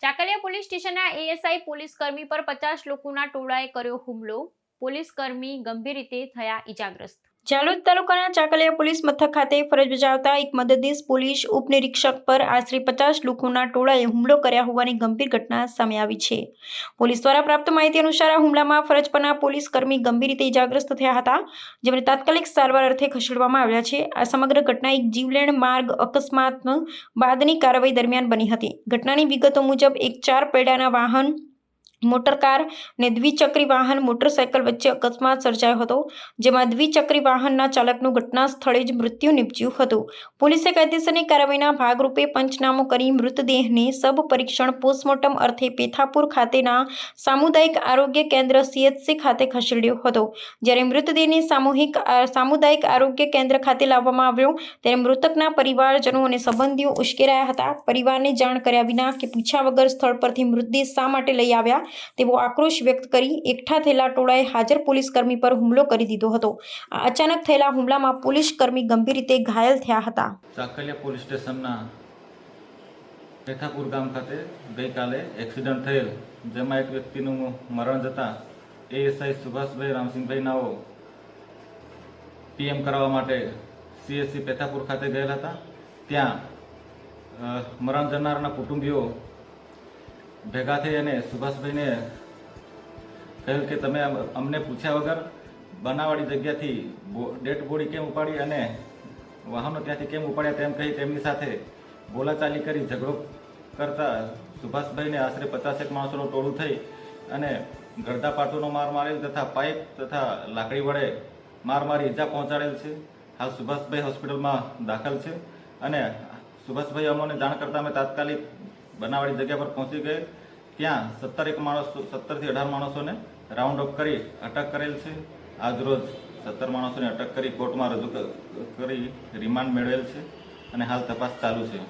Chakaliya police સ્ટેશનના ASI police કર્મી પર 50 લોકોના ટોળાએ કર્યો હુમલો. પોલીસ કર્મી ગંભીર રીતે થયા ઈજાગ્રસ્ત. જાલોદ તાલુકાના ચાકલિયા પોલીસ મથક ખાતે ફરજ બજાવતા એક મદદનીશ પોલીસ ઉપનિરીક્ષક પર આશરે 50 લોકોના ટોળાએ હુમલો કર્યા હોવાની ગંભીર ઘટના સામે આવી છે. પોલીસ દ્વારા પ્રાપ્ત માહિતી અનુસાર આ હુમલામાં ફરજ પરના પોલીસ કર્મી ગંભીર રીતે ઈજાગ્રસ્ત થયા હતા, જેમને તાત્કાલિક સારવાર અર્થે ખસેડવામાં આવ્યા છે. આ સમગ્ર ઘટના એક જીવલેણ માર્ગ અકસ્માત બાદની કાર્યવાહી દરમિયાન બની હતી. ઘટનાની વિગતો મુજબ એક 4 પૈડાના વાહન, મોટરકાર અને દ્વિચક્રી વાહન મોટરસાયકલ વચ્ચે અકસ્માત સર્જાયો હતો, જેમાં દ્વિચક્રી વાહનના ચાલકનું ઘટના સ્થળે જ મૃત્યુ નિપજ્યું હતું. પોલીસે કાયદેસરની કાર્યવાહીના ભાગરૂપે પંચનામો કરી મૃતદેહને સબ પરીક્ષણ પોસ્ટમોર્ટમ અર્થે પેથાપુર ખાતેના સામુદાયિક આરોગ્ય કેન્દ્ર CHC ખાતે ખસેડ્યો હતો. જ્યારે મૃતદેહને સામુદાયિક આરોગ્ય કેન્દ્ર ખાતે લાવવામાં આવ્યો ત્યારે મૃતકના પરિવારજનો અને સંબંધીઓ ઉશ્કેરાયા હતા. પરિવારને જાણ કર્યા વિના કે પૂછ્યા વગર સ્થળ પરથી મૃતદેહ શા માટે લઈ આવ્યા તેવો આક્રોશ વ્યક્ત કરી એકઠા થયેલા ટોળાએ હાજર પોલીસ કર્મી પર હુમલો કરી દીધો હતો. આ અચાનક થયેલા હુમલામાં પોલીસ કર્મી ગંભીર રીતે ઘાયલ થયા હતા. ચાકલિયા પોલીસ સ્ટેશનના પેથાપુર ગામ ખાતે ગઈકાલે એક્સિડન્ટ થયેલ, જેમાં એક વ્યક્તિનું મરણ જતાં એએસઆઈ સુભાષભાઈ રામસિંહભાઈ નાઓ PM કરાવવા માટે CHC પેથાપુર ખાતે ગયેલા હતા. ત્યાં મરણ જનારના કુટુંબીઓ ભેગા થઈ અને સુભાષભાઈને કહેલ કે તમે અમને પૂછ્યા વગર બનાવવાળી જગ્યાથી ડેડ બોડી કેમ ઉપાડી અને વાહનો ત્યાંથી કેમ ઉપાડ્યા તેમ કહી તેમની સાથે બોલાચાલી કરી ઝઘડો કરતા સુભાષભાઈને આશરે 50 માણસોનું ટોળું થઈ અને ગરદા પાટોનો માર મારેલ તથા પાઇપ તથા લાકડી વડે માર મારી ઈજા પહોંચાડેલ છે. હાલ સુભાષભાઈ હોસ્પિટલમાં દાખલ છે અને સુભાષભાઈ અમને જાણ કરતાં અમે તાત્કાલિક બનાવવાળી જગ્યા પર પહોંચી ગયે. ત્યાં 17 થી 18 માણસોને રાઉન્ડ અપ કરી અટક કરેલ છે. આજરોજ 17 માણસોને અટક કરી કોર્ટમાં રજૂ કરી રિમાન્ડ મેળવેલ છે અને હાલ તપાસ ચાલુ છે.